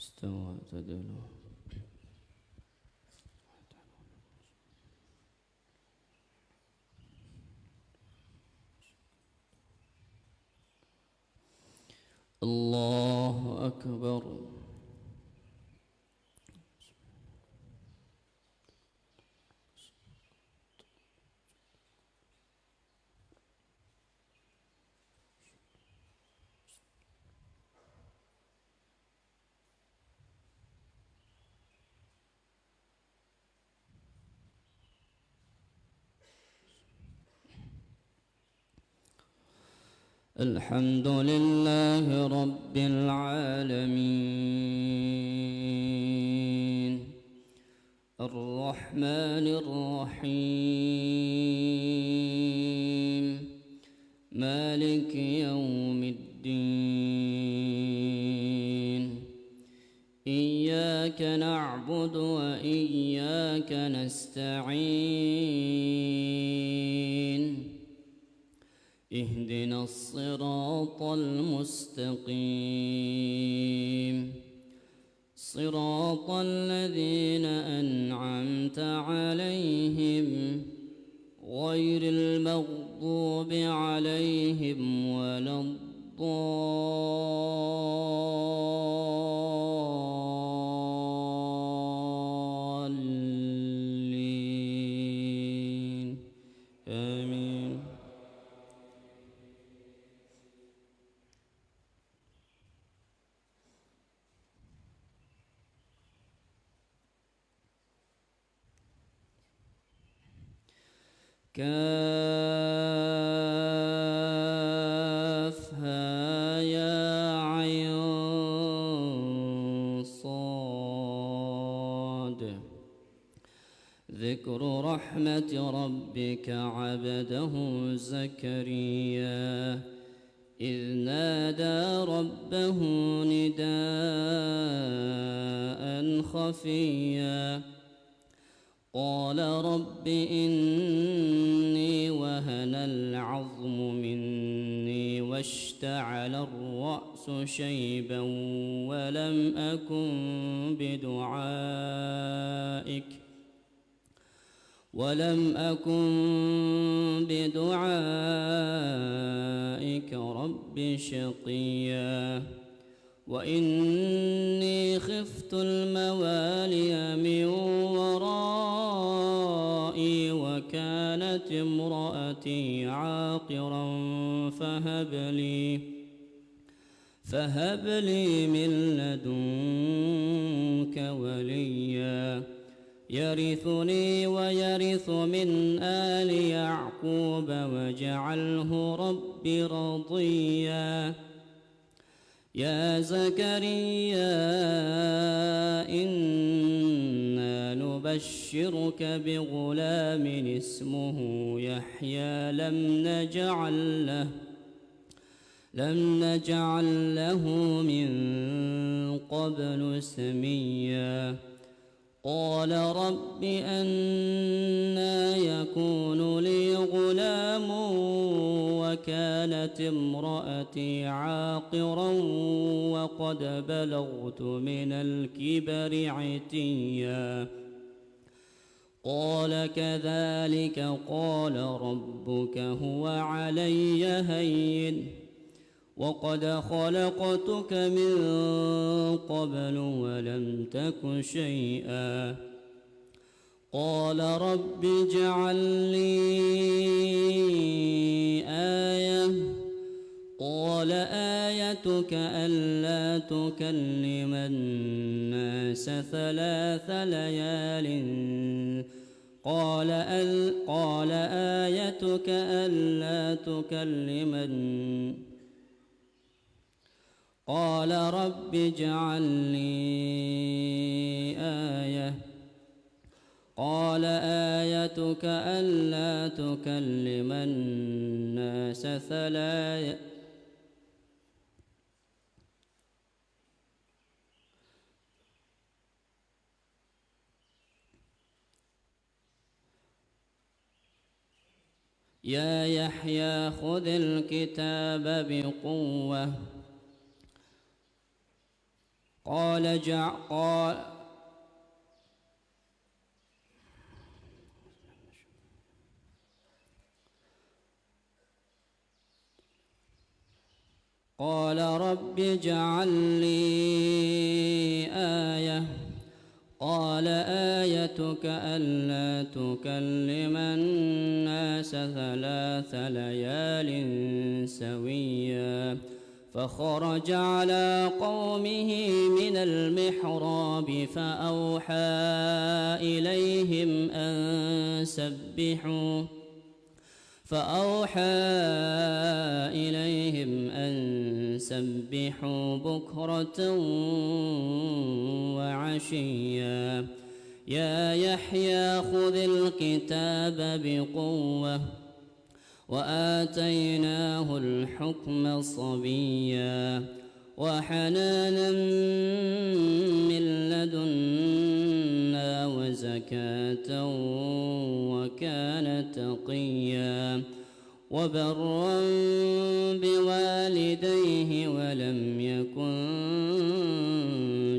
استوى اعتدلوا. الله أكبر. الحمد لله رب العالمين الرحمن الرحيم مالك يوم الدين إياك نعبد وإياك نستعين اهدنا الصراط المستقيم صراط الذين أنعمت عليهم غير المغضوب عليهم ولا الضالين آمين. كافها يا عين صاد. ذكر رحمة ربك عبده زكريا إذ نادى ربه نداء خفيا قال رب إني وهن العظم مني واشتعل الرأس شيبا ولم أكن بدعائك رب شقيا وإني خفت الموالي من ورائي وكانت امرأتي عاقرا فهب لي من لدنك وليا يرثني ويرث من آل يعقوب واجعله رب رضيا. يا زكريا إنا نبشرك بغلام اسمه يحيى لم نجعل له من قبل سميا قال رب أنى يكون لي غلام وكانت امرأتي عاقرا وقد بلغت من الكبر عتيا قال كذلك قال ربك هو علي هين وقد خلقتك من قبل ولم تك شيئا قال رب اجعل لي آية قال آيتك ألا تكلم الناس 3 ليال قال آيتك ألا تكلم قال رب اجعل لي آية قال آيتك ألا تكلم الناس 3 يا يحيى خذ الكتاب بقوة قال رب اجعل لي آية قال آيتك ألا تكلم الناس 3 ليال سويا فخرج على قومه من المحراب فأوحى إليهم أن سبحوا بكرة وعشيا يا يحيى خذ الكتاب بقوة وآتيناه الحكم صبيا وحنانا من لدنا وزكاة وكان تقيا وبرا بوالديه ولم يكن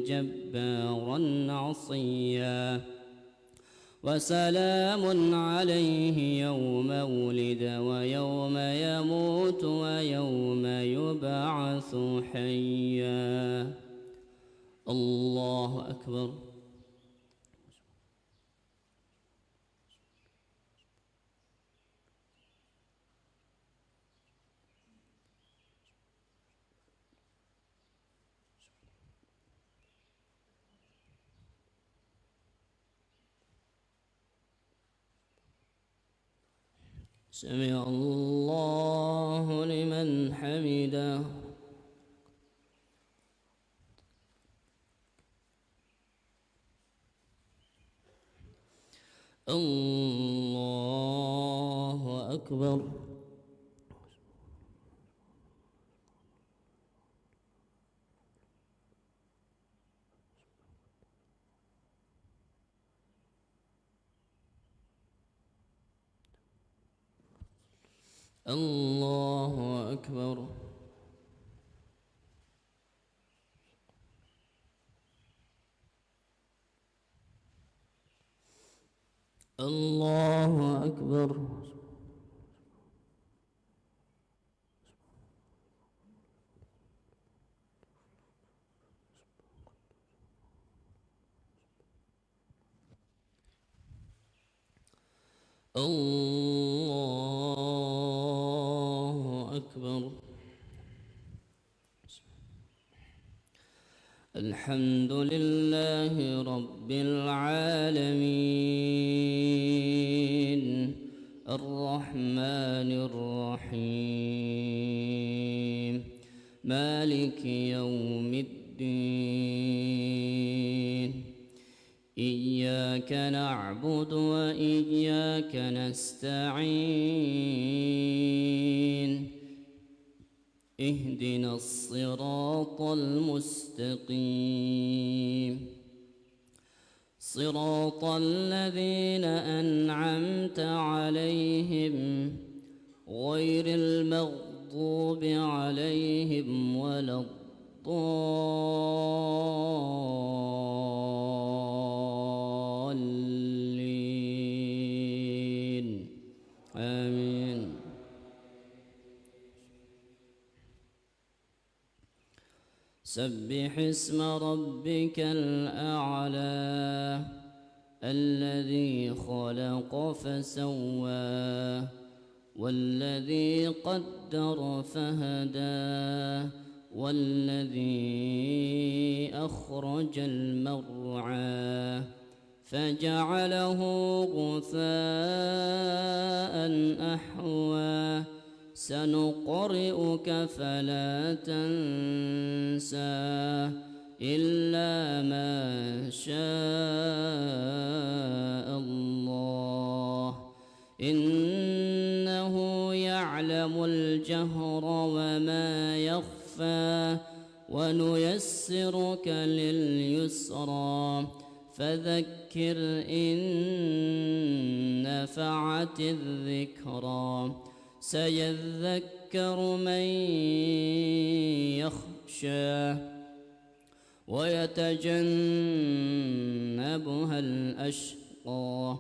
جبارا عصيا وسلام عليه يوم ولد ويوم يموت ويوم يبعث حيا. الله أكبر. سمع الله لمن حمده. الله أكبر. الله أكبر. الله أكبر. الله أكبر. الحمد لله رب العالمين الرحمن الرحيم مالك يوم الدين إياك نعبد وإياك نستعين اهدنا الصراط المستقيم صراط الذين أنعمت عليهم غير المغضوب عليهم ولا الضالين آمين. سبح اسم ربك الأعلى الذي خلق فسوى والذي قدر فهدى والذي أخرج المرعى فجعله غثاء أحوى سنقرئك فلا تنسى إلا ما شاء الله إنه يعلم الجهر وما يخفى ونيسرك لليسرى فذكر إن نفعت الذكرى سيذكر من يخشى ويتجنبها الأشقى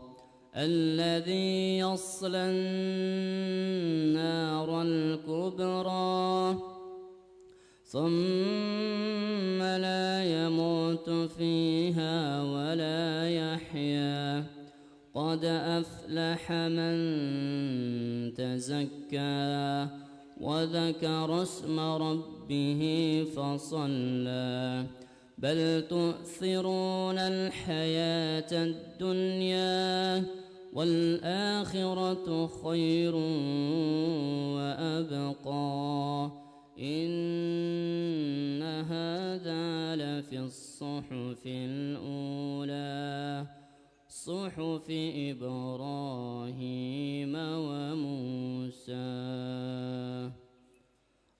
الذي يصلى النار الكبرى ثم لا يموت فيها ولا يحيا قد أفلح من تزكى وذكر اسم ربه فصلى بل تؤثرون الحياة الدنيا والآخرة خير وأبقى إن هذا لفي الصحف الأولى صحف إبراهيم وموسى.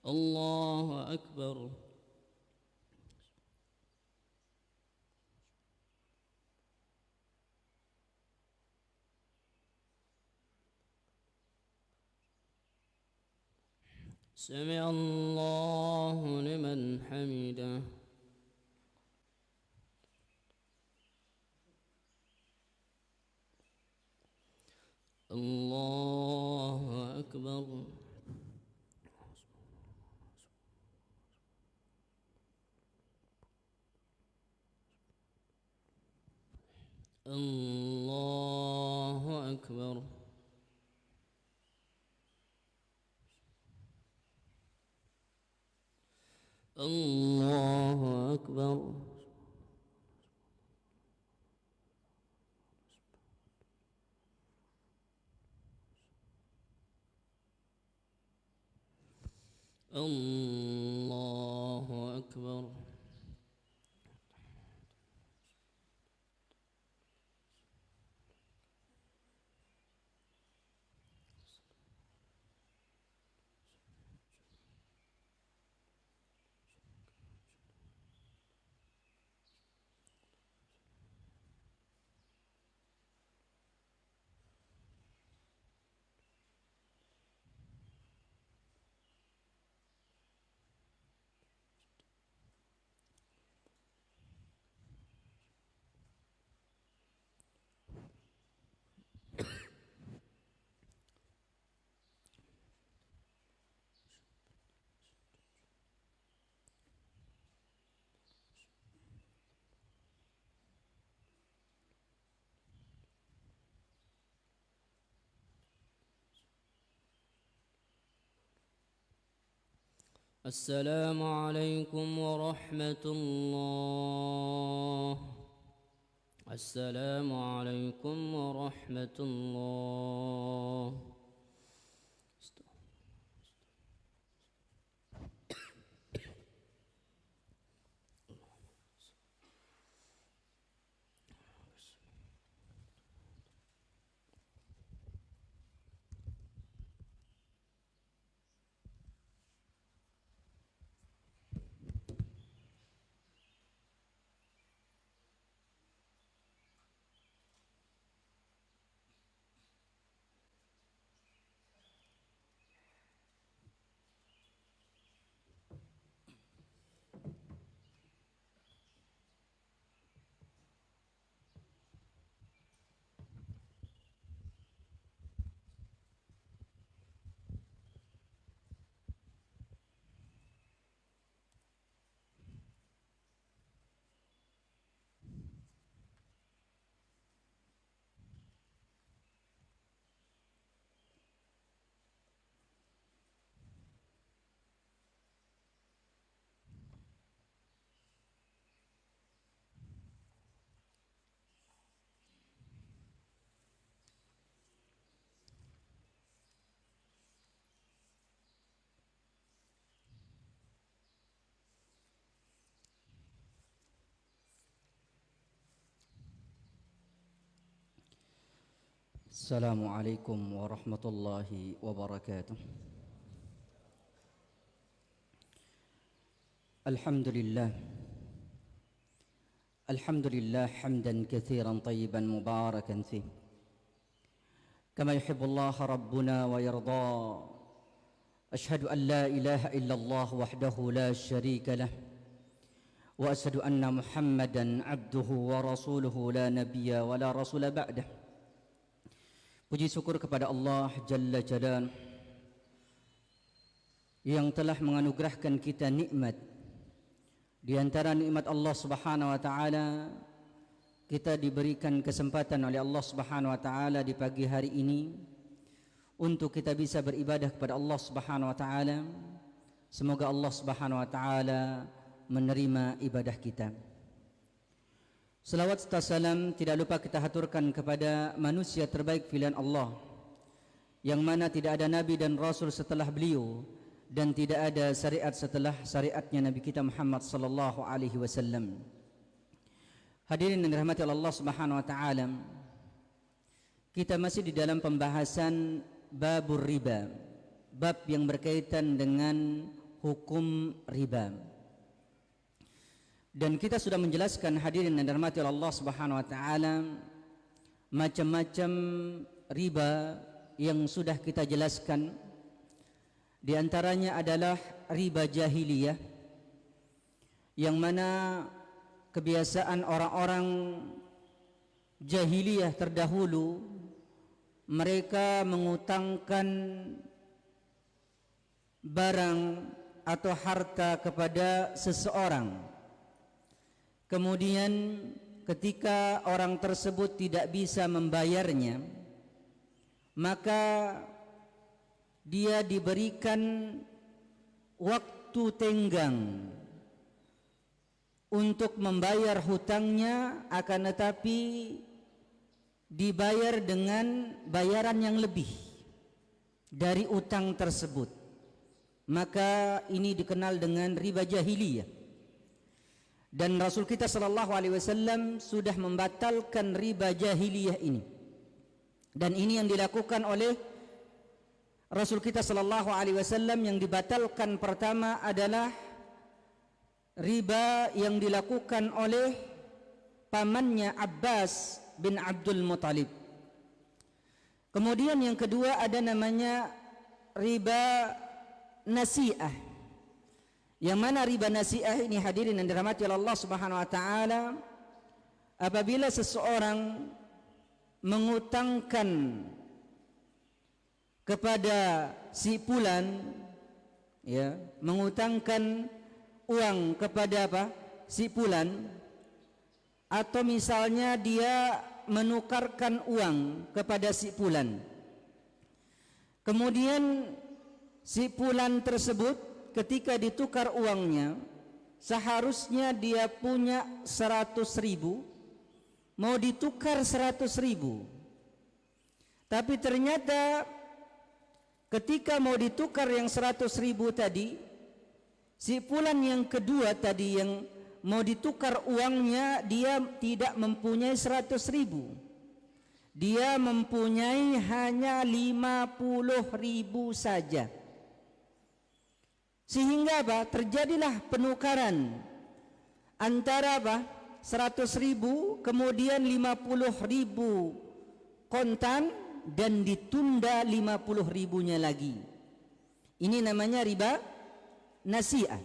الله أكبر. سمع الله لمن حمده. الله أكبر. الله أكبر. الله أكبر. الله أكبر. السلام عليكم ورحمة الله. السلام عليكم ورحمة الله. السلام عليكم ورحمة الله وبركاته. الحمد لله الحمد لله حمدا كثيرا طيبا مباركا فيه كما يحب الله ربنا ويرضى. أشهد أن لا إله إلا الله وحده لا شريك له وأشهد أن محمدا عبده ورسوله لا نبي ولا رسول بعده. Puji syukur kepada Allah Jalla Jalaluh yang telah menganugerahkan kita nikmat. Di antara nikmat Allah Subhanahu wa taala, kita diberikan kesempatan oleh Allah Subhanahu wa taala di pagi hari ini untuk kita bisa beribadah kepada Allah Subhanahu wa taala. Semoga Allah Subhanahu wa taala menerima ibadah kita. Selawat serta salam tidak lupa kita haturkan kepada manusia terbaik pilihan Allah, yang mana tidak ada nabi dan rasul setelah beliau, dan tidak ada syariat setelah syariatnya Nabi kita Muhammad sallallahu alaihi wasallam. Hadirin yang dirahmati Allah Subhanahu wa taala, kita masih di dalam pembahasan babur riba, bab yang berkaitan dengan hukum riba. Dan kita sudah menjelaskan, hadirin yang dirahmati Allah Subhanahu wa taala, macam-macam riba yang sudah kita jelaskan. Di antaranya adalah riba jahiliyah, yang mana kebiasaan orang-orang jahiliyah terdahulu, mereka mengutangkan barang atau harta kepada seseorang. Kemudian ketika orang tersebut tidak bisa membayarnya, maka dia diberikan waktu tenggang untuk membayar hutangnya, akan tetapi dibayar dengan bayaran yang lebih dari utang tersebut. Maka ini dikenal dengan riba jahiliyah. Dan Rasul kita sallallahu alaihi wasallam sudah membatalkan riba jahiliyah ini. Dan ini yang dilakukan oleh Rasul kita sallallahu alaihi wasallam. Yang dibatalkan pertama adalah riba yang dilakukan oleh pamannya Abbas bin Abdul Muttalib. Kemudian yang kedua ada namanya riba nasi'ah. Yang mana riba nasi'ah ini, hadirin yang dirahmati Allah Subhanahu wa taala, apabila seseorang mengutangkan kepada si fulan, ya, mengutangkan uang kepada si fulan, atau misalnya dia menukarkan uang kepada si fulan. Kemudian si fulan tersebut ketika ditukar uangnya, seharusnya dia punya 100.000, mau ditukar 100.000. Tapi ternyata ketika mau ditukar yang 100.000 tadi, si fulan yang kedua tadi yang mau ditukar uangnya, dia tidak mempunyai 100.000. Dia mempunyai hanya 50.000 saja. Sehingga terjadilah penukaran antara 100.000 kemudian 50.000 kontan dan ditunda 50.000-nya lagi. Ini namanya riba nasi'ah.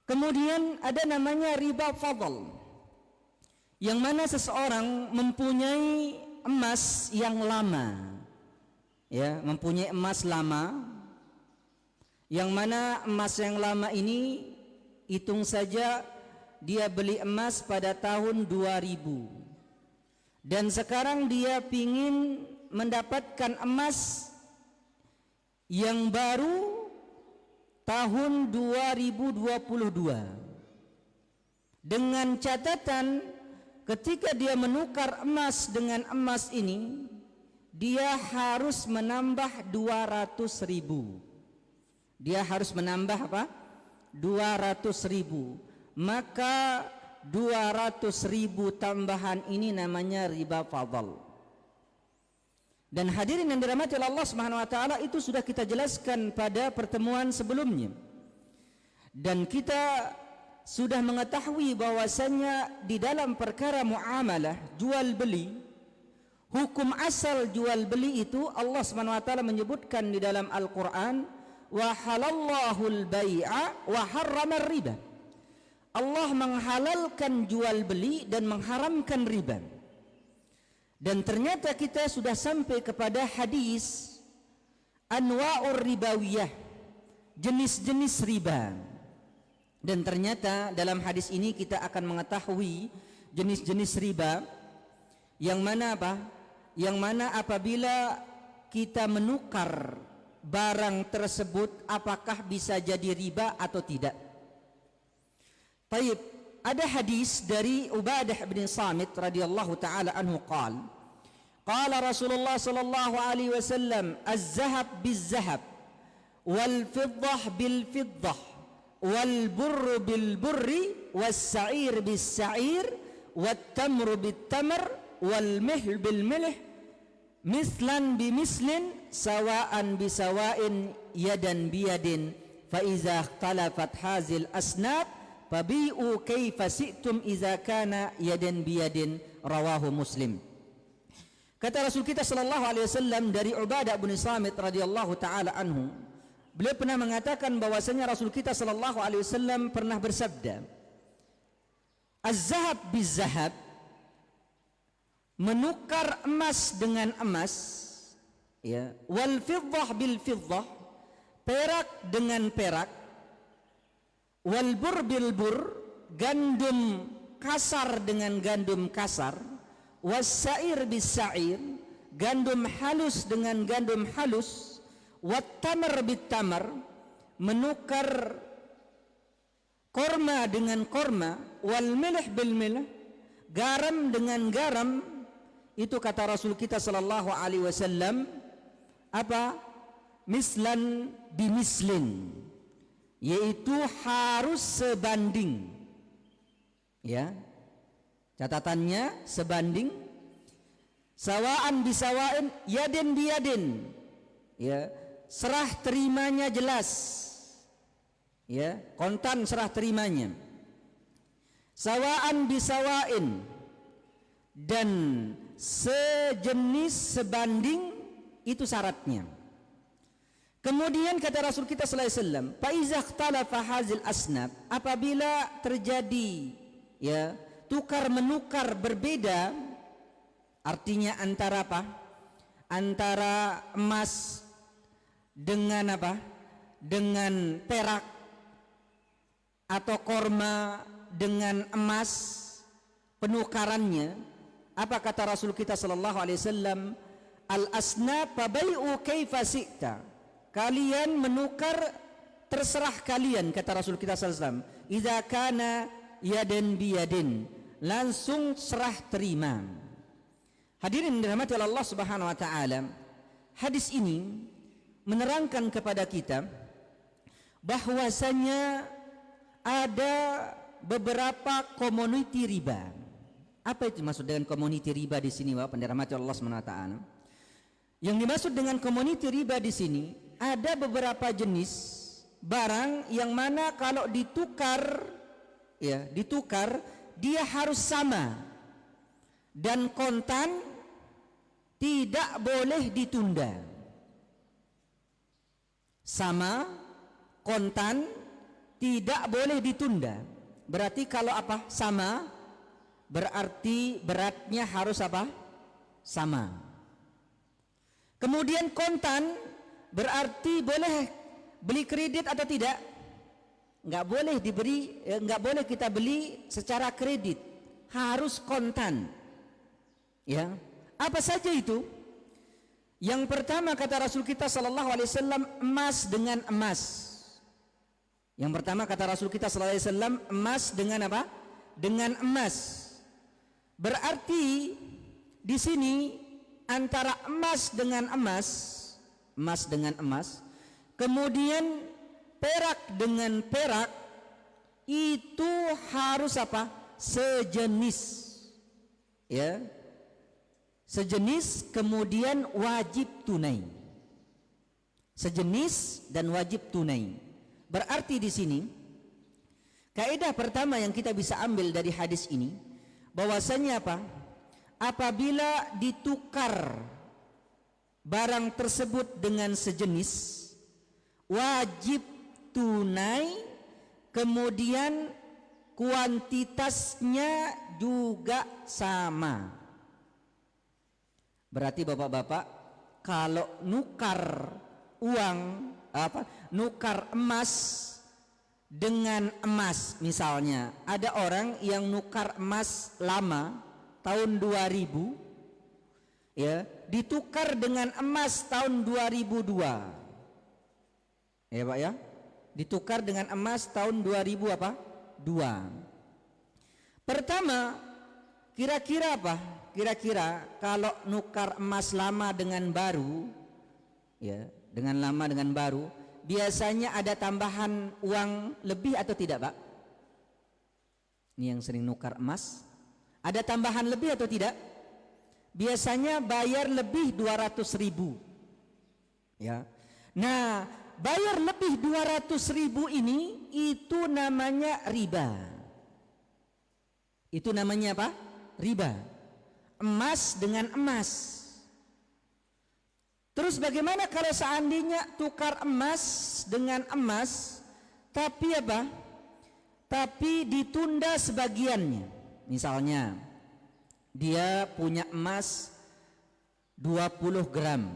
Kemudian ada namanya riba fadl, yang mana seseorang mempunyai emas yang lama, ya, mempunyai emas lama, yang mana emas yang lama ini hitung saja dia beli emas pada tahun 2000, dan sekarang dia ingin mendapatkan emas yang baru tahun 2022, dengan catatan ketika dia menukar emas dengan emas ini, dia harus menambah 200.000. Dia harus menambah 200.000. Maka 200.000 tambahan ini namanya riba fadl. Dan hadirin yang dirahmati Allah Subhanahu wa taala, itu sudah kita jelaskan pada pertemuan sebelumnya. Dan kita sudah mengetahui bahwasanya di dalam perkara muamalah jual beli, hukum asal jual beli itu Allah Subhanahu wa taala menyebutkan di dalam Al-Qur'an, wa halallahu al-bai'a wa harrama riba. Allah menghalalkan jual beli dan mengharamkan riba. Dan ternyata kita sudah sampai kepada hadis anwa'ur ribawiyah, jenis-jenis riba. Dan ternyata dalam hadis ini kita akan mengetahui jenis-jenis riba yang mana apa? Yang mana apabila kita menukar barang tersebut apakah bisa jadi riba atau tidak. Baik, ada hadis dari Ubadah bin Samit radhiyallahu taala anhu qala Rasulullah sallallahu alaihi wasallam az-zahab biz-zahab wal fiddah bil fiddah wal burr bil burri was sa'ir bis sa'ir wat tamr bit tamr wal mihl bil milh mislan bi mislin sawaan bi sawain yadan bi yadin fa iza ikhtalafat hazil asnaf fabi'u kaifa si'tum iza kana yadan biyadin, rawahu Muslim. Kata Rasul kita sallallahu alaihi wasallam dari Ubadah bin Samit radhiyallahu taala anhu, beliau pernah mengatakan bahwasanya Rasul kita sallallahu alaihi wasallam pernah bersabda, az-zahab biz-zahab, menukar emas dengan emas, ya, wal fiddah bil fiddah, perak dengan perak, wal bur bil bur, gandum kasar dengan gandum kasar, was sa'ir bis sa'ir, gandum halus dengan gandum halus, wat tamar bit tamar, menukar korma dengan korma, wal milh bil milh, garam dengan garam. Itu kata Rasul kita sallallahu alaihi wasallam apa? Mislan bimislin, yaitu harus sebanding, ya, catatannya sebanding, sawaan bisawain yadin biyadin, ya, serah terimanya jelas, ya, kontan serah terimanya, sawaan bisawain, dan sejenis sebanding, itu syaratnya. Kemudian kata Rasul kita sallallahu alaihi wasallam, fa iza ikhtalafa hazil asnaf, apabila terjadi, ya, tukar menukar berbeda, artinya antara apa? Antara emas dengan apa? Dengan perak, atau korma dengan emas, penukarannya, apa kata Rasul kita sallallahu alaihi wasallam? Al asnaf fa bai'u kaifa si'ta, kalian menukar terserah kalian, kata Rasul kita sallallahu alaihi wasallam. Idza kana yadan biyadin, langsung serah terima. Hadirin dirahmati Allah Subhanahu wa taala, hadis ini menerangkan kepada kita bahwasanya ada beberapa komoditi riba. Apa itu maksud dengan komoditi riba di sini, Bapak dirahmati Allah Subhanahu wa taala? Yang dimaksud dengan komoditi riba di sini, ada beberapa jenis barang yang mana kalau ditukar, ya, ditukar, dia harus sama dan kontan, tidak boleh ditunda. Sama, kontan, tidak boleh ditunda. Berarti kalau apa? Sama, berarti beratnya harus apa? Sama. Kemudian kontan, berarti boleh beli kredit atau tidak? Enggak boleh diberi, enggak boleh kita beli secara kredit, harus kontan. Ya, apa saja itu? Yang pertama kata Rasul kita sallallahu alaihi wasallam, emas dengan emas. Yang pertama kata Rasul kita sallallahu alaihi wasallam, emas dengan apa? Dengan emas. Berarti di sini antara emas dengan emas, emas dengan emas, kemudian perak dengan perak, itu harus apa? Sejenis, ya, sejenis, kemudian wajib tunai, sejenis dan wajib tunai. Berarti di sini kaidah pertama yang kita bisa ambil dari hadis ini, bahwasanya apa? Apabila ditukar barang tersebut dengan sejenis, wajib tunai, kemudian kuantitasnya juga sama. Berarti bapak-bapak, kalau nukar uang nukar emas dengan emas, misalnya ada orang yang nukar emas lama tahun 2000 ya, ditukar dengan emas tahun 2002. Ya Pak ya, ditukar dengan emas tahun 2002. Pertama, kira-kira apa? Kira-kira kalau nukar emas lama dengan baru, ya, dengan lama dengan baru, biasanya ada tambahan uang lebih atau tidak, Pak? Ini yang sering nukar emas, ada tambahan lebih atau tidak? Biasanya bayar lebih 200.000, ya. Nah, bayar lebih 200.000 ini itu namanya riba. Itu namanya apa? Riba. Emas dengan emas. Terus bagaimana kalau seandainya tukar emas dengan emas, tapi apa? Tapi ditunda sebagiannya. Misalnya dia punya emas 20 gram.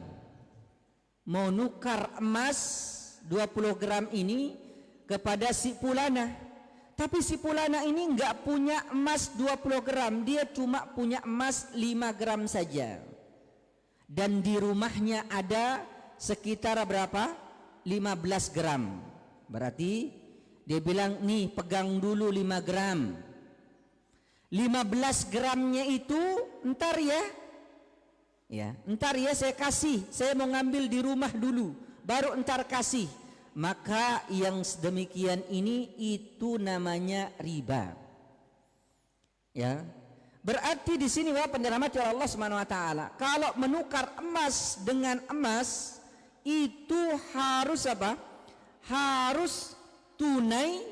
Mau nukar emas 20 gram ini kepada si Pulana. Tapi si Pulana ini enggak punya emas 20 gram, dia cuma punya emas 5 gram saja. Dan di rumahnya ada sekitar berapa? 15 gram. Berarti dia bilang, nih pegang dulu 5 gram. 15 gramnya itu entar ya, entar ya saya kasih, saya mau ngambil di rumah dulu, baru entar kasih. Maka yang sedemikian ini itu namanya riba. Ya. Berarti di sini Bapak dirahmati oleh Allah Subhanahu wa taala, kalau menukar emas dengan emas itu harus apa? Harus tunai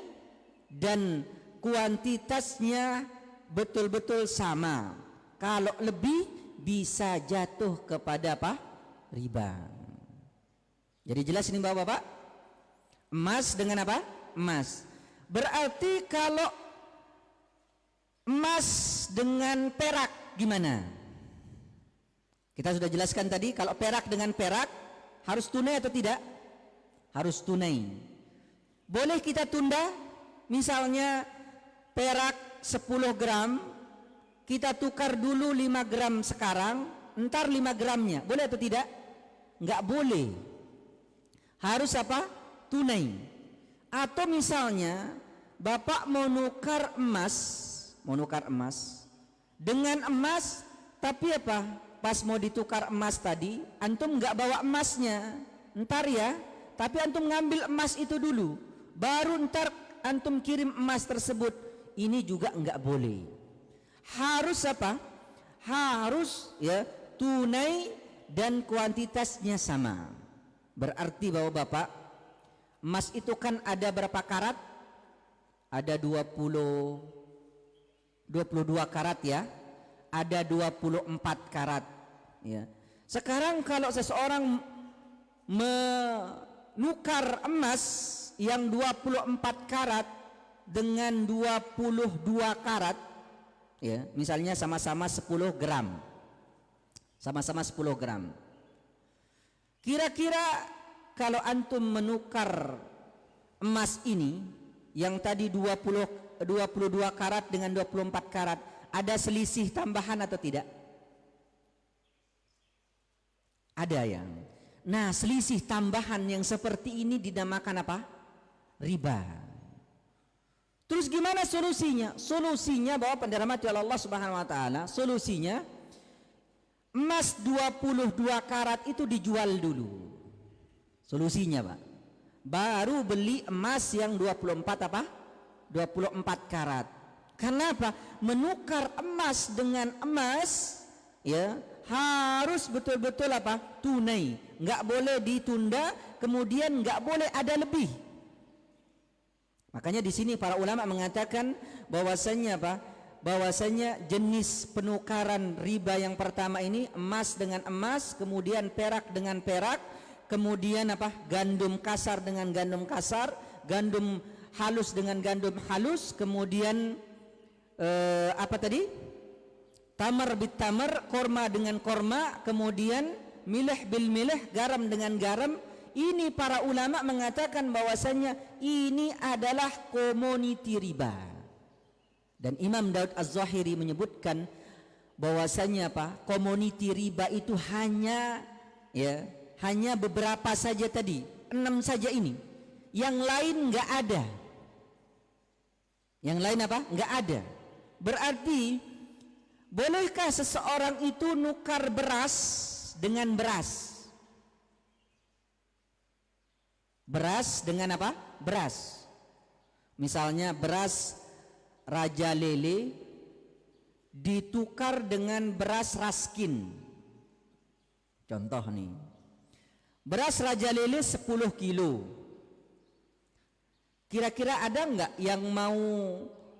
dan kuantitasnya betul-betul sama. Kalau lebih bisa jatuh kepada apa? Riba. Jadi jelas ini Bapak-bapak? Emas dengan apa? Emas. Berarti kalau emas dengan perak gimana? Kita sudah jelaskan tadi, kalau perak dengan perak harus tunai atau tidak? Harus tunai. Boleh kita tunda? Misalnya perak 10 gram, kita tukar dulu 5 gram sekarang, entar 5 gramnya, boleh atau tidak? Enggak boleh. Harus apa? Tunai. Atau misalnya Bapak mau nukar emas dengan emas, tapi apa? Pas mau ditukar emas tadi, antum enggak bawa emasnya, entar ya, tapi antum ngambil emas itu dulu, baru entar antum kirim emas tersebut. Ini juga enggak boleh. Harus apa? Harus ya tunai dan kuantitasnya sama. Berarti bahwa Bapak, emas itu kan ada berapa karat? Ada 22 karat ya. Ada 24 karat ya. Sekarang kalau seseorang menukar emas yang 24 karat dengan 22 karat ya, misalnya sama-sama 10 gram. Sama-sama 10 gram. Kira-kira kalau antum menukar emas ini yang tadi 22 karat dengan 24 karat, ada selisih tambahan atau tidak? Ada yang. Nah, selisih tambahan yang seperti ini dinamakan apa? Riba. Terus gimana solusinya? Solusinya bahwa dirahmati oleh Allah Subhanahu wa taala, solusinya emas 22 karat itu dijual dulu. Solusinya, Pak. Baru beli emas yang 24 apa? 24 karat. Kenapa? Menukar emas dengan emas ya harus betul-betul apa? Tunai. Enggak boleh ditunda, kemudian enggak boleh ada lebih. Makanya di sini para ulama mengatakan bahwasanya apa? Bahwasanya jenis penukaran riba yang pertama ini emas dengan emas, kemudian perak dengan perak, kemudian apa? Gandum kasar dengan gandum kasar, gandum halus dengan gandum halus, kemudian apa tadi? Tamar bit tamar, korma dengan korma, kemudian milih bil milih, garam dengan garam. Ini para ulama mengatakan bahwasanya ini adalah komoditi riba. Dan Imam Daud Az-Zahiri menyebutkan bahwasanya apa? Komoditi riba itu hanya beberapa saja tadi, 6 saja ini. Yang lain enggak ada. Yang lain apa? Enggak ada. Berarti bolehkah seseorang itu nukar beras dengan beras? Beras dengan apa? Beras. Misalnya beras Raja Lele ditukar dengan beras Raskin. Contoh nih. Beras Raja Lele 10 kilo. Kira-kira ada enggak yang mau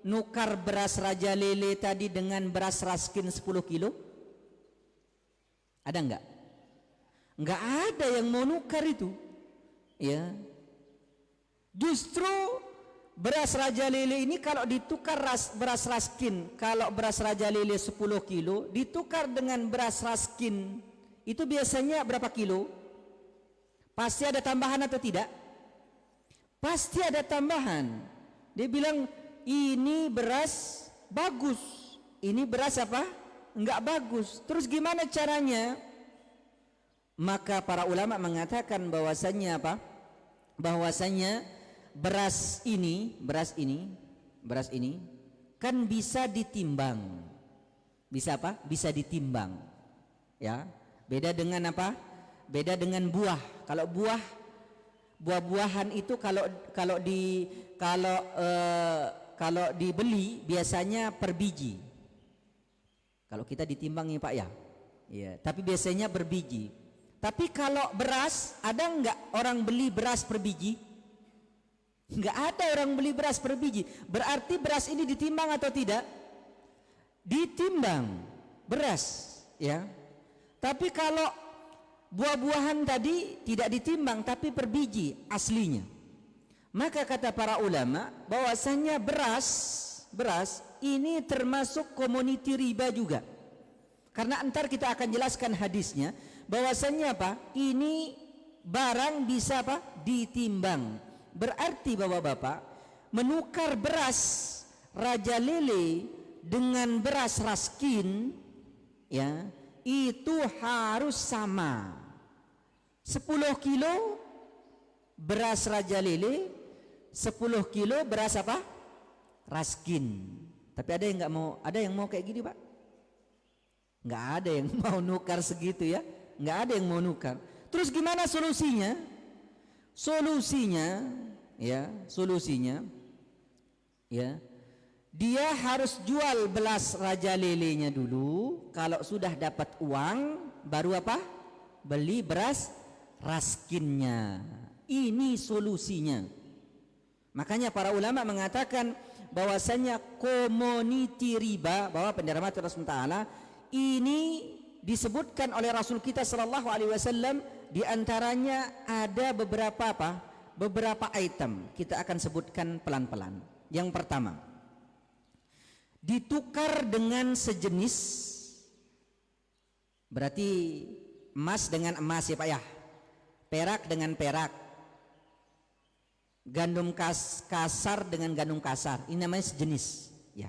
nukar beras Raja Lele tadi dengan beras Raskin 10 kilo? Ada enggak? Enggak ada yang mau nukar itu. Ya. Justru beras Raja Lele ini kalau ditukar beras Raskin, kalau beras Raja Lele 10 kilo ditukar dengan beras Raskin, itu biasanya berapa kilo? Pasti ada tambahan atau tidak? Pasti ada tambahan. Dia bilang ini beras bagus, ini beras apa? Enggak bagus. Terus gimana caranya? Maka para ulama mengatakan bahwasanya apa? Bahwasanya beras ini kan bisa ditimbang. Bisa apa? Bisa ditimbang. Ya. Beda dengan apa? Beda dengan buah. Kalau buah-buahan itu kalau dibeli biasanya per biji. Kalau kita ditimbang ya Pak ya. Iya, tapi biasanya berbiji. Tapi kalau beras, ada enggak orang beli beras per biji? Enggak ada orang beli beras per biji. Berarti beras ini ditimbang atau tidak? Ditimbang beras, ya. Tapi kalau buah-buahan tadi tidak ditimbang tapi per biji aslinya. Maka kata para ulama bahwasanya beras ini termasuk komoditi riba juga. Karena antar kita akan jelaskan hadisnya bahwasanya apa? Ini barang bisa apa? Ditimbang. Berarti Bapak-bapak menukar beras Raja Lele dengan beras Raskin, ya, itu harus sama. 10 kilo beras Raja Lele, 10 kilo beras apa? Raskin. Tapi ada yang nggak mau, ada yang mau kayak gini Pak? Nggak ada yang mau nukar segitu ya, nggak ada yang mau nukar. Terus gimana solusinya? Solusinya, dia harus jual beras Raja Lelenya dulu. Kalau sudah dapat uang, baru apa? Beli beras Raskinnya. Ini solusinya. Makanya para ulama mengatakan bahwasanya komoditi riba, bahwa pendarama Rasulullah ini disebutkan oleh Rasul kita sallallahu alaihi wasallam, di antaranya ada beberapa apa? Beberapa item. Kita akan sebutkan pelan-pelan. Yang pertama, ditukar dengan sejenis, berarti emas dengan emas ya Pak ya, perak dengan perak, gandum kasar dengan gandum kasar. Ini namanya sejenis ya.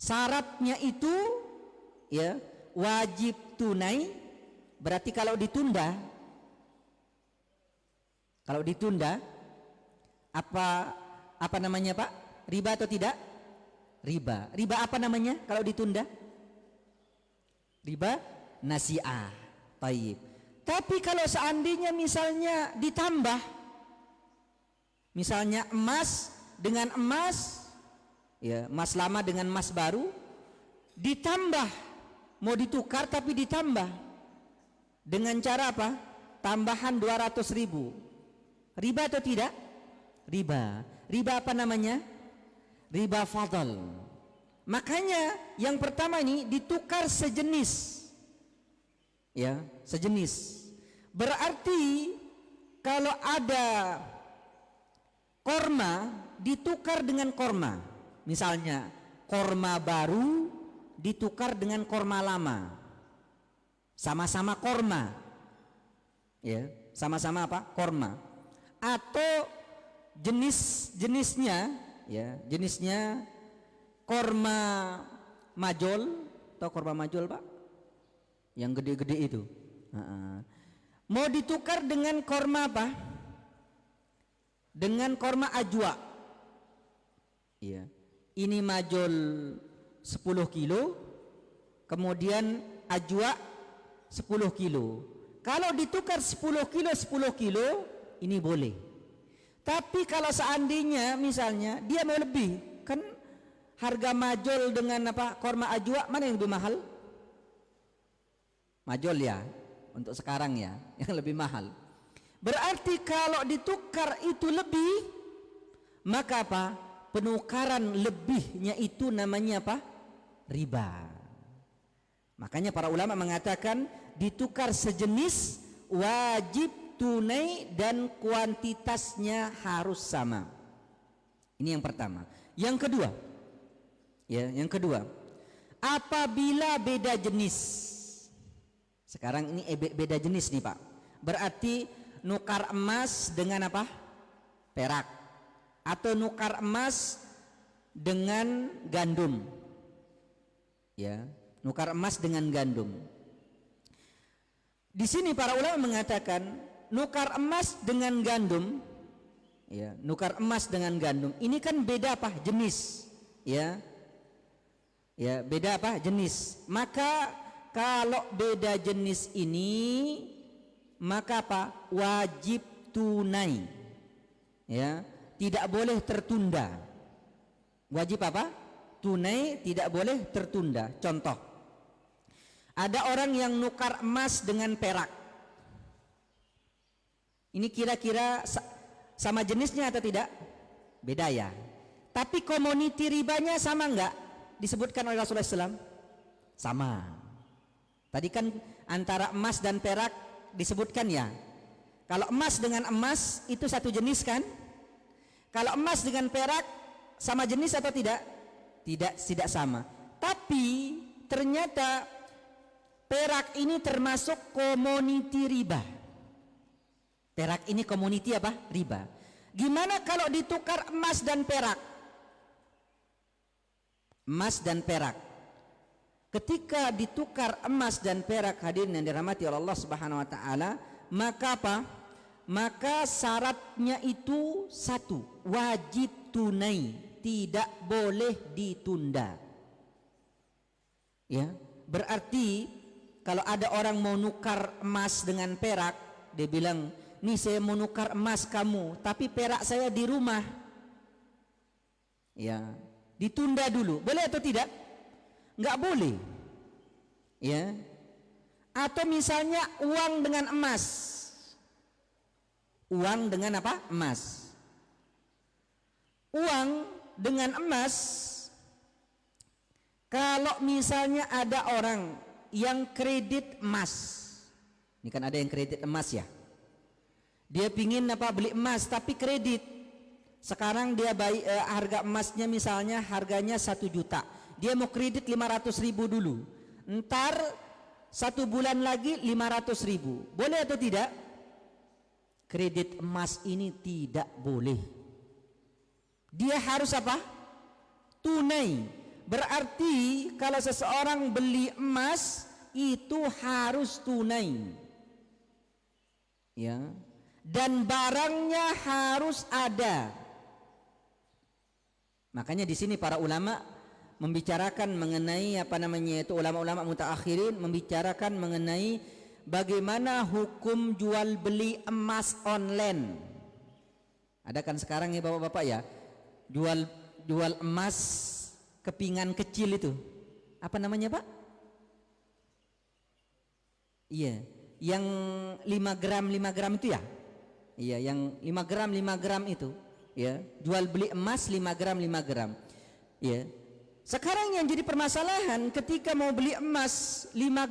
Syaratnya itu ya wajib tunai. Berarti kalau ditunda apa namanya Pak? Riba atau tidak? Riba. Riba apa namanya kalau ditunda? Riba nasi'ah. Taib. Tapi kalau seandainya misalnya ditambah, misalnya emas dengan emas, ya, emas lama dengan emas baru, ditambah, mau ditukar tapi ditambah dengan cara apa? Tambahan 200.000. Riba atau tidak? Riba. Riba apa namanya? Riba fadl. Makanya yang pertama ini ditukar sejenis. Ya, sejenis. Berarti kalau ada korma ditukar dengan korma. Misalnya korma baru ditukar dengan korma lama, sama-sama korma, ya, sama-sama apa? Korma. Atau jenisnya, ya, jenisnya korma majol. Tahu korma majol, Pak? Yang gede-gede itu. Mau ditukar dengan korma apa? Dengan korma ajwa. Iya. Ini majol 10 kilo, kemudian ajwa 10 kilo. Kalau ditukar 10 kilo 10 kilo, ini boleh. Tapi kalau seandainya misalnya dia mau lebih, kan harga majol dengan apa? Korma ajwa mana yang lebih mahal? Majol ya, untuk sekarang ya, yang lebih mahal. Berarti kalau ditukar itu lebih, maka apa? Penukaran lebihnya itu namanya apa? Riba. Makanya para ulama mengatakan ditukar sejenis wajib tunai dan kuantitasnya harus sama. Ini yang pertama. Yang kedua, ya, yang kedua, apabila beda jenis. Sekarang ini beda jenis nih, Pak. Berarti nukar emas dengan apa? Perak. Atau nukar emas dengan gandum. Ya, nukar emas dengan gandum. Di sini para ulama mengatakan nukar emas dengan gandum, ya, nukar emas dengan gandum. Ini kan beda apa? Jenis, ya. Ya, beda apa? Jenis. Maka kalau beda jenis ini, maka apa? Wajib tunai. Ya, tidak boleh tertunda. Wajib apa? Tunai, tidak boleh tertunda. Contoh, ada orang yang nukar emas dengan perak. Ini kira-kira sama jenisnya atau tidak? Beda ya. Tapi community ribanya sama enggak? Disebutkan oleh Rasulullah SAW? Sama. Tadi kan antara emas dan perak disebutkan ya. Kalau emas dengan emas itu satu jenis kan? Kalau emas dengan perak sama jenis atau tidak? Tidak sama. Tapi ternyata perak ini termasuk komoditi riba. Perak ini komoditi apa? Riba. Gimana kalau ditukar emas dan perak? Emas dan perak. Ketika ditukar emas dan perak, hadirin yang dirahmati oleh Allah Subhanahu wa taala, maka apa? Maka syaratnya itu satu, wajib tunai, tidak boleh ditunda. Ya, berarti kalau ada orang mau nukar emas dengan perak, dia bilang, nih saya mau nukar emas kamu, tapi perak saya di rumah. Ya, ditunda dulu, boleh atau tidak? Enggak boleh. Ya. Atau misalnya uang dengan emas. Uang dengan apa? Emas. Uang dengan emas, kalau misalnya ada orang yang kredit emas, ini kan ada yang kredit emas ya, dia pingin apa? Beli emas tapi kredit. Sekarang dia harga emasnya misalnya harganya 1 juta, dia mau kredit 500.000 dulu, ntar 1 bulan lagi 500.000, boleh atau tidak? Kredit emas ini tidak boleh. Dia harus apa? Tunai. Berarti kalau seseorang beli emas itu harus tunai. Ya. Dan barangnya harus ada. Makanya di sini para ulama membicarakan mengenai apa namanya itu, ulama-ulama mutaakhirin membicarakan mengenai bagaimana hukum jual beli emas online. Ada kan sekarang ya bapak-bapak ya, jual emas kepingan kecil itu. Apa namanya Pak? Iya, yang 5 gram itu ya. Iya, yang 5 gram itu. Ya, jual beli emas 5 gram. Ya. Sekarang yang jadi permasalahan ketika mau beli emas 5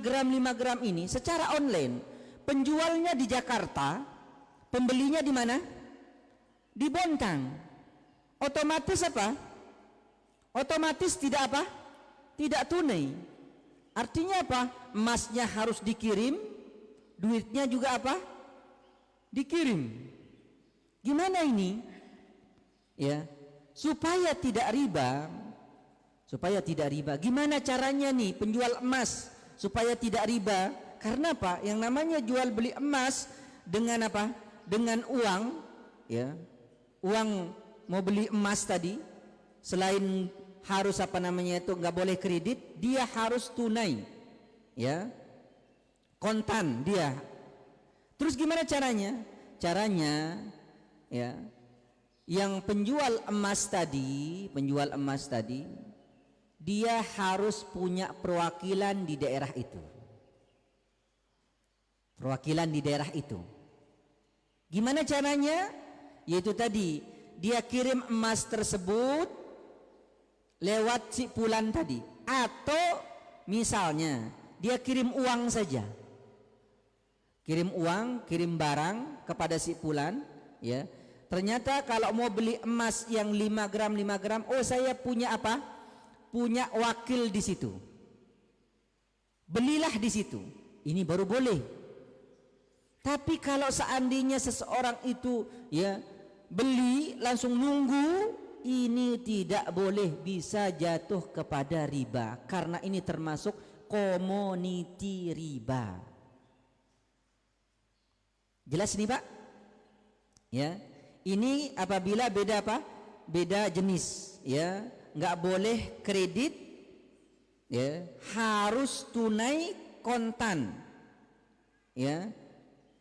gram ini secara online, penjualnya di Jakarta, pembelinya di mana? Di Bontang. otomatis apa? Otomatis tidak apa? Tidak tunai. Artinya apa? Emasnya harus dikirim, duitnya juga apa? Dikirim. Gimana ini? Ya, supaya tidak riba. Supaya tidak riba. Gimana caranya nih penjual emas supaya tidak riba? Karena apa? Yang namanya jual beli emas dengan apa? Dengan uang, ya. Uang mau beli emas tadi, selain harus apa namanya itu nggak boleh kredit, dia harus tunai, ya, kontan dia. Terus gimana caranya? Caranya, ya, yang penjual emas tadi, dia harus punya perwakilan di daerah itu. Perwakilan di daerah itu. Gimana caranya? Yaitu tadi, dia kirim emas tersebut lewat si Fulan tadi, atau misalnya dia kirim uang saja, kirim uang, kirim barang kepada si Fulan, ya. Ternyata kalau mau beli emas yang 5 gram, oh saya punya apa? Punya wakil di situ. Belilah di situ. Ini baru boleh. Tapi kalau seandainya seseorang itu, ya, beli langsung nunggu, ini tidak boleh, bisa jatuh kepada riba karena ini termasuk komoditi riba. Jelas nih Pak? Ya, ini apabila beda apa? Beda jenis, ya, nggak boleh kredit, ya, harus tunai kontan, ya,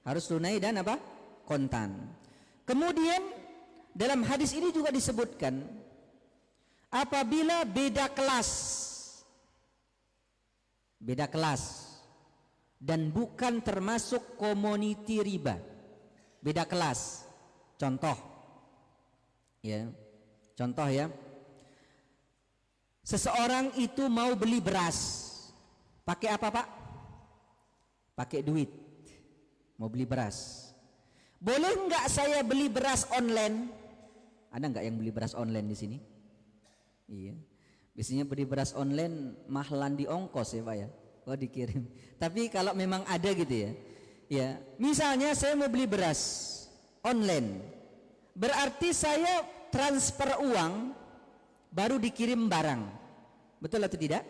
harus tunai dan apa? Kontan. Kemudian dalam hadis ini juga disebutkan apabila beda kelas dan bukan termasuk komoditi riba, beda kelas. Contoh, ya, contoh ya, seseorang itu mau beli beras, pakai apa Pak? Pakai duit, mau beli beras. Boleh nggak saya beli beras online? Ada nggak yang beli beras online di sini? Iya. Biasanya beli beras online mahalan di ongkos ya Pak ya. Oh dikirim. Tapi kalau memang ada gitu ya. Ya, misalnya saya mau beli beras online. Berarti saya transfer uang baru dikirim barang. Betul atau tidak?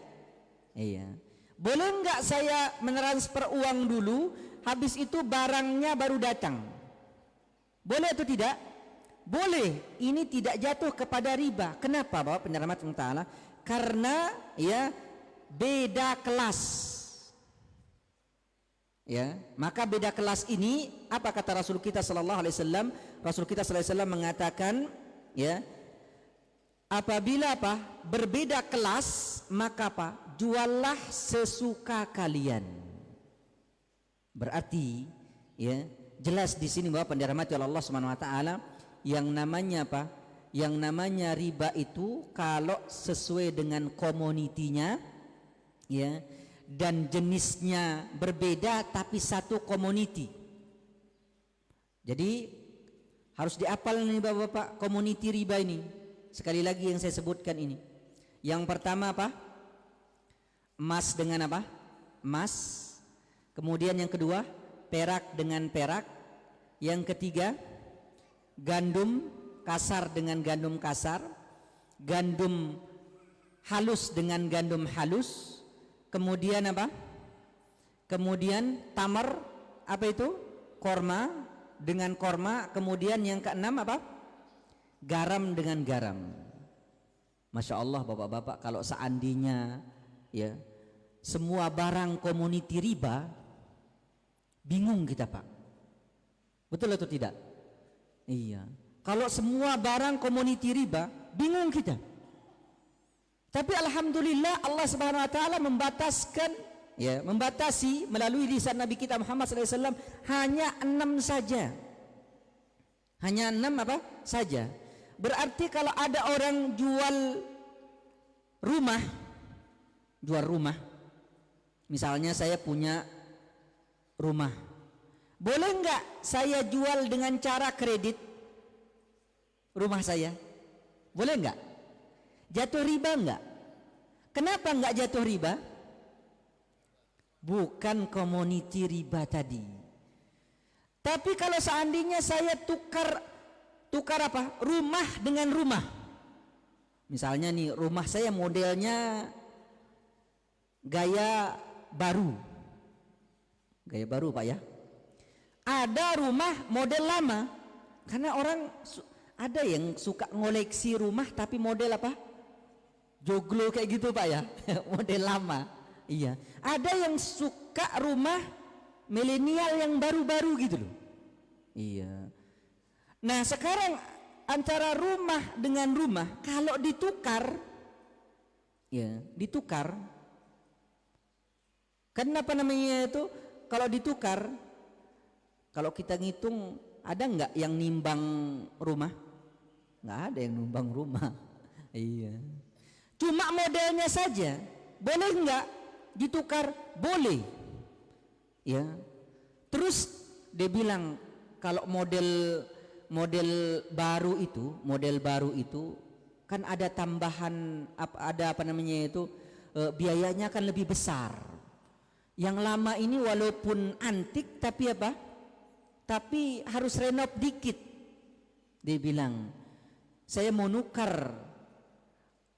Iya. Boleh nggak saya mentransfer uang dulu, habis itu barangnya baru datang? Boleh atau tidak? Boleh. Ini tidak jatuh kepada riba. Kenapa Bapak penyelamat Allah? Karena ya beda kelas. Ya, maka beda kelas ini apa kata Rasul kita sallallahu alaihi wasallam? Rasul kita sallallahu alaihi wasallam mengatakan, ya, apabila apa? Berbeda kelas, maka apa? Juallah sesuka kalian. Berarti, ya, jelas di sini bahwa dirahmati oleh Allah Subhanahu wa taala, yang namanya apa? Yang namanya riba itu kalau sesuai dengan komoditinya, ya, dan jenisnya berbeda tapi satu komoditi. Jadi harus dihafal nih Bapak-bapak komoditi riba ini. Sekali lagi yang saya sebutkan ini. Yang pertama apa? Emas dengan apa? Emas. Kemudian yang kedua, perak dengan perak. Yang ketiga, gandum kasar dengan gandum kasar, gandum halus dengan gandum halus. Kemudian apa? Kemudian tamar, apa itu? Korma dengan korma. Kemudian yang keenam apa? Garam dengan garam. Masya Allah Bapak-bapak, kalau seandainya, ya, semua barang komoditi riba, bingung kita Pak. Betul atau tidak? Iya. Kalau semua barang komoditi riba, bingung kita. Tapi alhamdulillah Allah Subhanahu wa taala membataskan, ya, membatasi melalui lisan Nabi kita Muhammad SAW hanya 6 saja. Hanya 6 apa? Saja. Berarti kalau ada orang jual rumah, misalnya saya punya rumah, boleh nggak saya jual dengan cara kredit rumah saya? Boleh enggak? Jatuh riba enggak? Kenapa enggak jatuh riba? Bukan komoditi riba tadi. Tapi kalau seandainya saya tukar apa? Rumah dengan rumah. Misalnya nih, rumah saya modelnya gaya baru. Gaya baru, Pak ya. Ada rumah model lama. Karena orang ada yang suka ngoleksi rumah tapi model apa? Joglo kayak gitu, Pak ya. Model lama. Iya. Ada yang suka rumah milenial yang baru-baru gitu loh. Iya. Nah, sekarang antara rumah dengan rumah kalau ditukar, ya, ditukar. Kenapa namanya itu? Kalau ditukar, kalau kita ngitung, ada nggak yang nimbang rumah? Nggak ada yang nimbang rumah. Iya. Cuma modelnya saja. Boleh nggak ditukar? Boleh. Ya. Terus dia bilang kalau model baru itu kan ada tambahan ada apa namanya itu biayanya kan lebih besar. Yang lama ini walaupun antik tapi apa? Tapi harus renov dikit. Dia bilang, saya mau nukar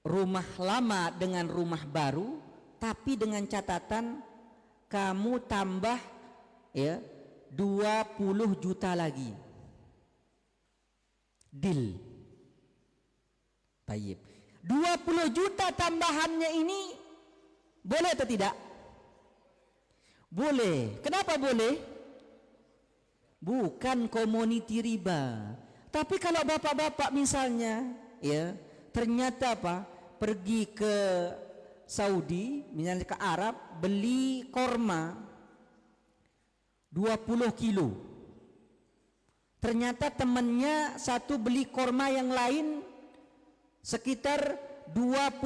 rumah lama dengan rumah baru, tapi dengan catatan kamu tambah ya 20 juta lagi. Deal. Baik. 20 juta tambahannya ini boleh atau tidak? Boleh. Kenapa boleh? Bukan komoditi riba. Tapi kalau bapak-bapak misalnya ya, ternyata apa? Pergi ke Saudi, misalnya ke Arab, beli korma 20 kilo. Ternyata temannya satu beli korma yang lain sekitar 25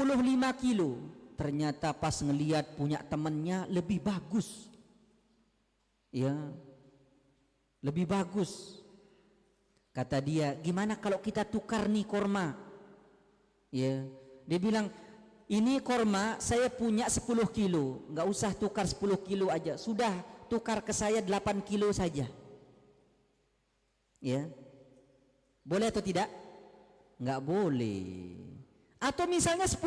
kilo. Ternyata pas ngelihat punya temannya lebih bagus. Ya, lebih bagus. Kata dia, gimana kalau kita tukar nih korma? Ya, dia bilang, ini korma saya punya 10 kilo, nggak usah tukar 10 kilo aja, sudah tukar ke saya 8 kilo saja. Ya, boleh atau tidak? Nggak boleh. Atau misalnya 10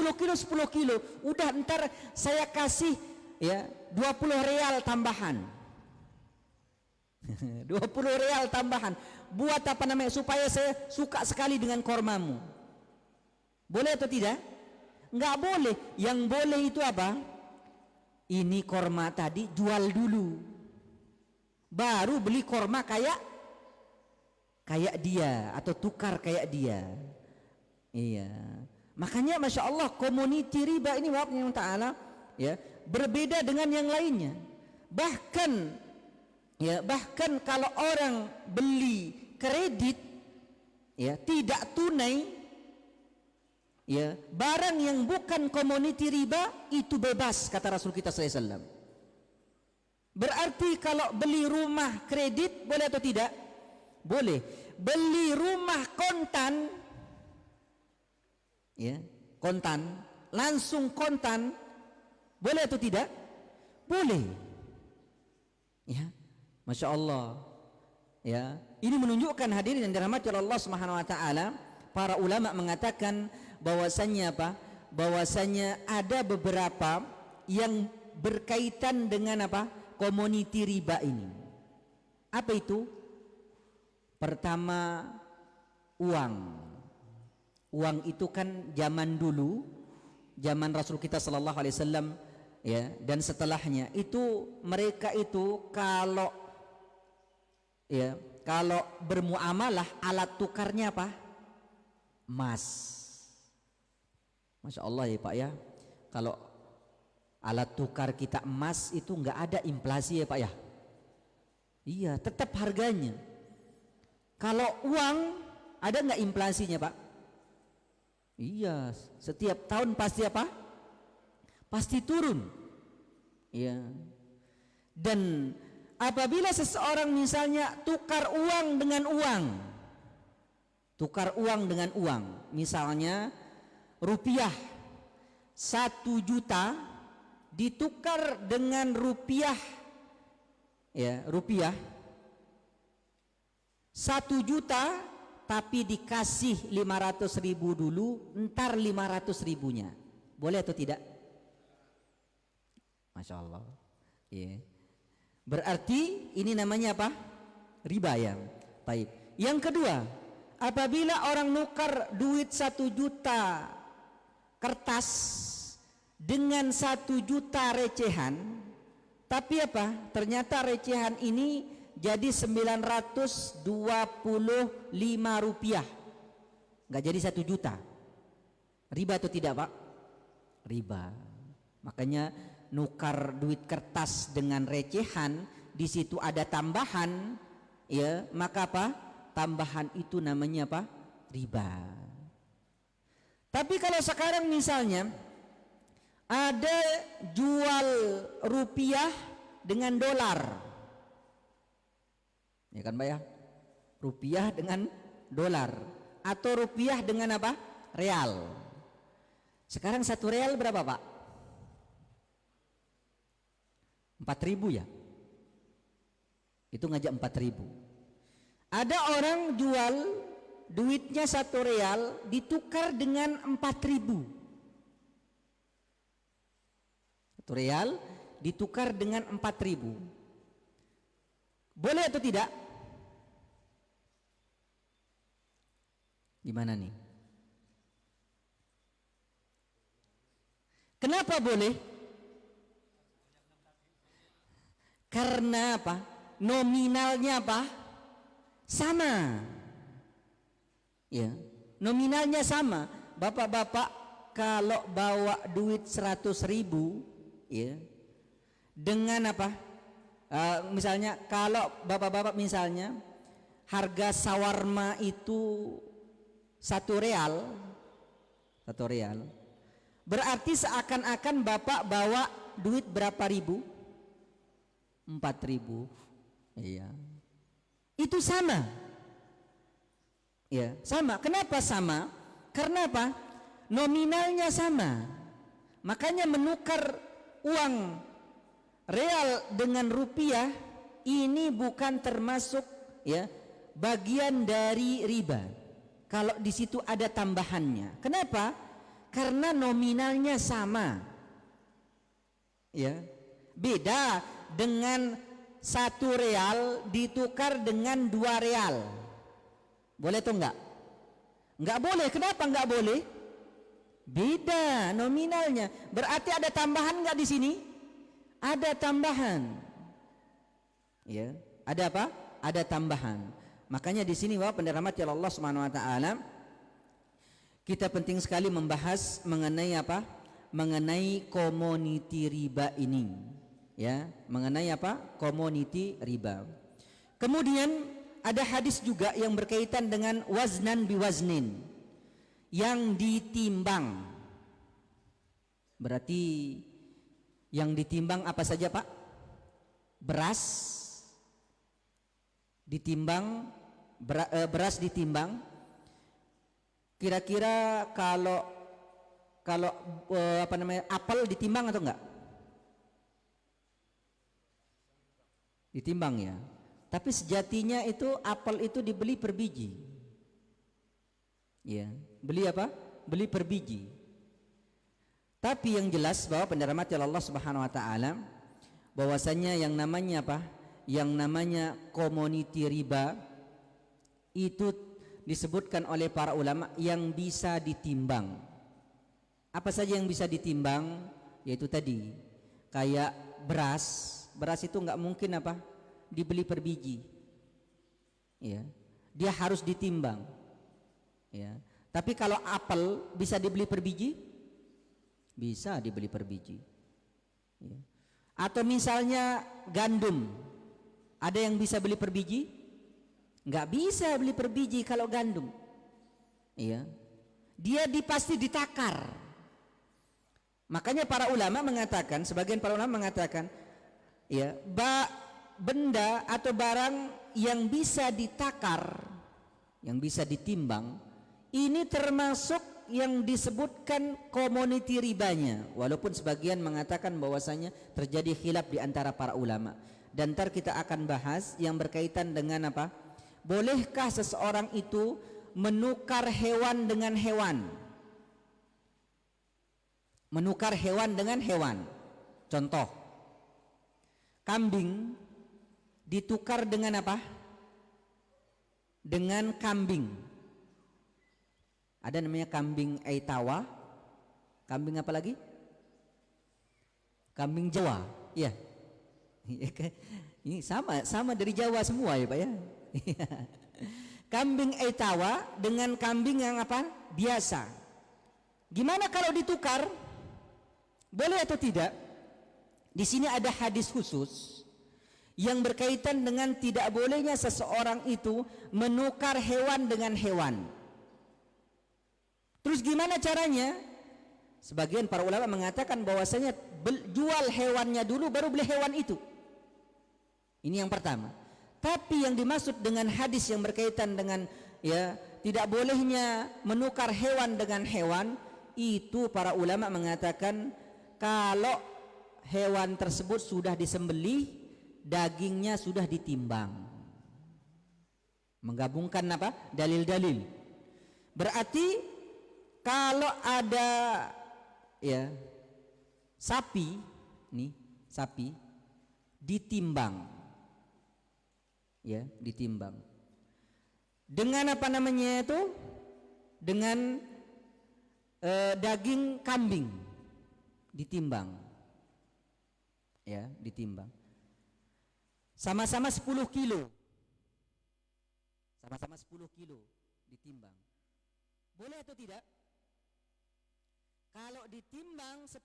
kilo, udah ntar saya kasih ya 20 real tambahan. 20 real tambahan. Buat apa namanya? Supaya saya suka sekali dengan kormamu. Boleh atau tidak? Enggak boleh. Yang boleh itu apa? Ini korma tadi jual dulu, baru beli korma kayak dia atau tukar kayak dia. Iya. Makanya Masya Allah komoditi riba ini Allah Ta'ala ya, berbeda dengan yang lainnya. Bahkan kalau orang beli kredit ya, tidak tunai ya, barang yang bukan komoditi riba itu bebas, kata Rasul kita SAW. Berarti kalau beli rumah kredit boleh atau tidak? Boleh. Beli rumah kontan ya, kontan, langsung kontan, boleh atau tidak? Boleh. Ya, Masya Allah. Ya, ini menunjukkan hadirin yang dirahmati Allah Subhanahu wa taala, para ulama mengatakan bahwasanya apa? Bahwasanya ada beberapa yang berkaitan dengan apa? Komoditi riba ini. Apa itu? Pertama, uang. Uang itu kan zaman dulu, zaman Rasul kita sallallahu alaihi wasallam ya, dan setelahnya itu mereka itu kalau bermuamalah alat tukarnya apa? Emas. Masya Allah ya Pak ya. Kalau alat tukar kita emas itu nggak ada inflasi ya Pak ya. Iya, tetap harganya. Kalau uang ada nggak inflasinya Pak? Iya, setiap tahun pasti apa? Pasti turun. Iya. Dan apabila seseorang misalnya tukar uang dengan uang, tukar uang dengan uang. Misalnya rupiah 1 juta ditukar dengan rupiah, ya, rupiah 1 juta tapi dikasih 500.000 dulu, ntar 500.000-nya. Boleh atau tidak? Masya Allah. Ya. Berarti ini namanya apa? Riba ya. Baik. Yang kedua, apabila orang nukar duit 1 juta kertas dengan 1 juta recehan, tapi apa? Ternyata recehan ini jadi 925 rupiah, nggak jadi 1 juta. Riba atau tidak, Pak? Riba. Makanya nukar duit kertas dengan recehan, di situ ada tambahan, ya, maka apa? Tambahan itu namanya apa? Riba. Tapi kalau sekarang misalnya ada jual rupiah dengan dolar, ya kan Pak ya? Rupiah dengan dolar, atau rupiah dengan apa? Real. Sekarang 1 real berapa, Pak? 4.000 ya? Itu ngajak 4.000. Ada orang jual duitnya 1 real ditukar dengan 4.000. 1 real ditukar dengan 4.000. Boleh atau tidak? Gimana nih? Kenapa boleh? Karena apa? Nominalnya apa? Sama. Ya, nominalnya sama. Bapak-bapak kalau bawa duit 100.000, ya, dengan apa? Misalnya kalau bapak-bapak misalnya harga sawarma itu 1 real, 1 real, berarti seakan-akan bapak bawa duit berapa ribu? 4.000. Iya. Itu sama. Ya, sama. Kenapa sama? Karena apa? Nominalnya sama. Makanya menukar uang real dengan rupiah ini bukan termasuk, ya, bagian dari riba. Kalau di situ ada tambahannya. Kenapa? Karena nominalnya sama. Ya. Beda dengan 1 real ditukar dengan 2 real. Boleh atau enggak? Enggak boleh. Kenapa enggak boleh? Beda nominalnya. Berarti ada tambahan enggak di sini? Ada tambahan. Ya, ada apa? Ada tambahan. Makanya di sini Bapak pendirahmati Allah Subhanahu wa taala, kita penting sekali membahas mengenai apa? Mengenai komoditi riba ini. Ya, mengenai apa? Komoditi riba. Kemudian ada hadis juga yang berkaitan dengan waznan biwaznin, yang ditimbang. Berarti yang ditimbang apa saja, Pak? Beras ditimbang, beras ditimbang. Kira-kira kalau apa namanya, apel ditimbang atau enggak? Ditimbang ya. Tapi sejatinya itu apel itu dibeli per biji. Ya, beli apa? Beli per biji. Tapi yang jelas bahwa pendirahmati Allah Subhanahu wa taala, bahwasanya yang namanya apa? Yang namanya komoditi riba itu disebutkan oleh para ulama yang bisa ditimbang. Apa saja yang bisa ditimbang? Yaitu tadi kayak beras. Beras itu nggak mungkin apa? Dibeli per biji. Ya. Dia harus ditimbang. Ya. Tapi kalau apel bisa dibeli per biji? Bisa dibeli per biji. Ya. Atau misalnya gandum, ada yang bisa beli per biji? Nggak bisa beli per biji kalau gandum. Iya. Dia pasti ditakar. Makanya para ulama mengatakan, sebagian para ulama mengatakan, ya, benda atau barang yang bisa ditakar, yang bisa ditimbang, ini termasuk yang disebutkan community ribanya, walaupun sebagian mengatakan bahwasanya terjadi khilaf di antara para ulama. Dan ntar kita akan bahas yang berkaitan dengan apa? Bolehkah seseorang itu menukar hewan dengan hewan? Menukar hewan dengan hewan. Contoh, kambing ditukar dengan apa? Dengan kambing. Ada namanya kambing Aitawa. Kambing apa lagi? Kambing Jawa. Iya. Ini sama dari Jawa semua ya Pak ya. Kambing Aitawa dengan kambing yang apa? Biasa. Gimana kalau ditukar? Boleh atau tidak? Di sini ada hadis khusus yang berkaitan dengan tidak bolehnya seseorang itu menukar hewan dengan hewan. Terus gimana caranya? Sebagian para ulama mengatakan bahwasanya jual hewannya dulu baru beli hewan itu. Ini yang pertama. Tapi yang dimaksud dengan hadis yang berkaitan dengan ya tidak bolehnya menukar hewan dengan hewan, itu para ulama mengatakan kalau hewan tersebut sudah disembelih, dagingnya sudah ditimbang. Menggabungkan apa? Dalil-dalil. Berarti kalau ada ya sapi, nih sapi ditimbang, ya ditimbang. Dengan apa namanya itu? Dengan daging kambing ditimbang, ya ditimbang. Sama-sama 10 kilo, sama-sama 10 kilo ditimbang. Boleh atau tidak? Kalau ditimbang 10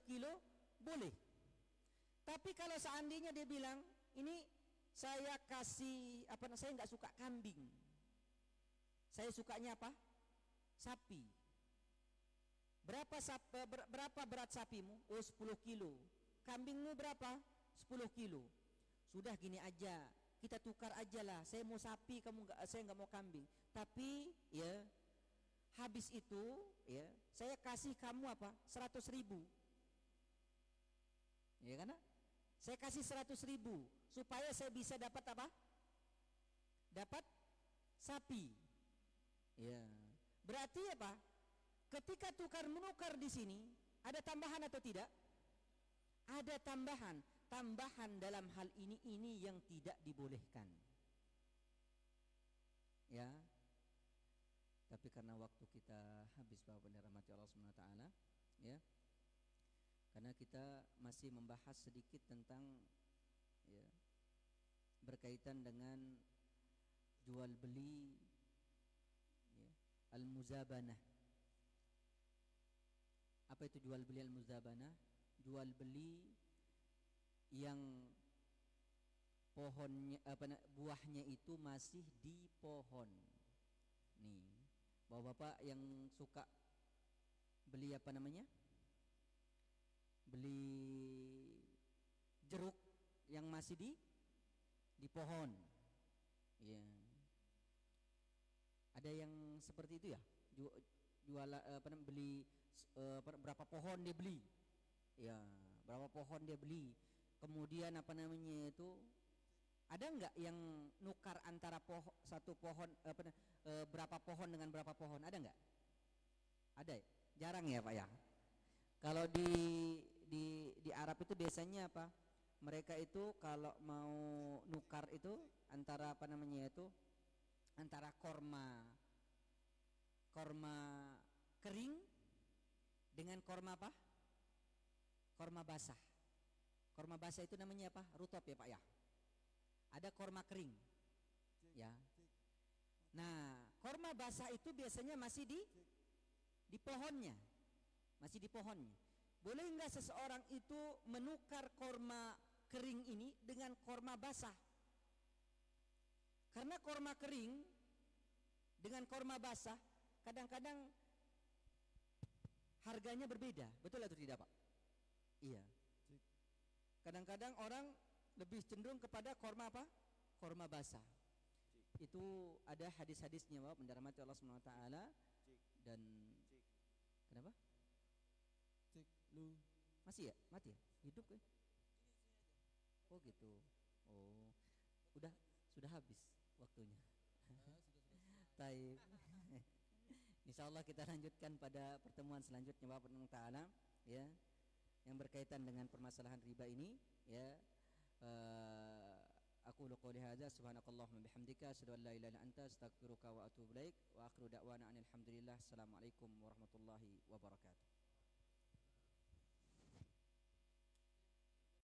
kilo boleh. Tapi kalau seandainya dia bilang ini saya kasih apa? Saya nggak suka kambing. Saya sukanya apa? Sapi. Berapa berat sapimu? Oh 10 kilo. Kambingmu berapa? 10 kilo. Sudah gini aja, kita tukar aja lah. Saya mau sapi, saya nggak mau kambing. Tapi ya habis itu ya saya kasih kamu apa? 100.000. Ya kan? Saya kasih 100.000 supaya saya bisa dapat apa? Dapat sapi. Ya. Berarti apa? Ketika tukar menukar di sini ada tambahan atau tidak? Ada tambahan. Tambahan dalam hal ini yang tidak dibolehkan. Ya. Tapi karena waktu kita habis Bapak dan rahmati Allah Subhanahu wa taala, ya. Karena kita masih membahas sedikit tentang ya, berkaitan dengan jual beli ya, al-muzabanah. Apa itu jual beli al-muzabanah? Jual beli yang pohonnya buahnya itu masih di pohon. Nih, Bapak-bapak yang suka beli apa namanya? Beli jeruk yang masih di pohon. Ya. Ada yang seperti itu ya? Jual beli berapa pohon dia beli? Ya, berapa pohon dia beli? Kemudian apa namanya itu? Ada nggak yang nukar antara satu pohon berapa pohon dengan berapa pohon? Ada nggak? Ada ya? Jarang ya Pak ya. Kalau di Arab itu biasanya apa? Mereka itu kalau mau nukar itu antara apa namanya itu? Antara korma kering dengan korma apa? Korma basah. Korma basah itu namanya apa? Rutop ya Pak ya. Ada korma kering, ya. Nah, korma basah itu biasanya masih di pohonnya, masih di pohonnya. Boleh nggak seseorang itu menukar korma kering ini dengan korma basah? Karena korma kering dengan korma basah kadang-kadang harganya berbeda, betul atau tidak Pak? Iya. Kadang-kadang orang lebih cenderung kepada korma apa? Korma basah. Itu ada hadis-hadisnya Bapak mendarmati Allah Subhanahu wa taala dan kenapa? Cek lu. Masih ya? Mati ya? Hidup kan? Oh gitu. Oh. Sudah habis waktunya. Taib. Insyaallah kita lanjutkan pada pertemuan selanjutnya Bapak taala ya, yang berkaitan dengan permasalahan riba ini ya. Aku qouli hadza subhanakallahumma bihamdika asyhadu an la ilaha illa anta astaghfiruka wa atubu ilaik wa akhiru da'wana alhamdulillah. Assalamualaikum warahmatullahi wabarakatuh.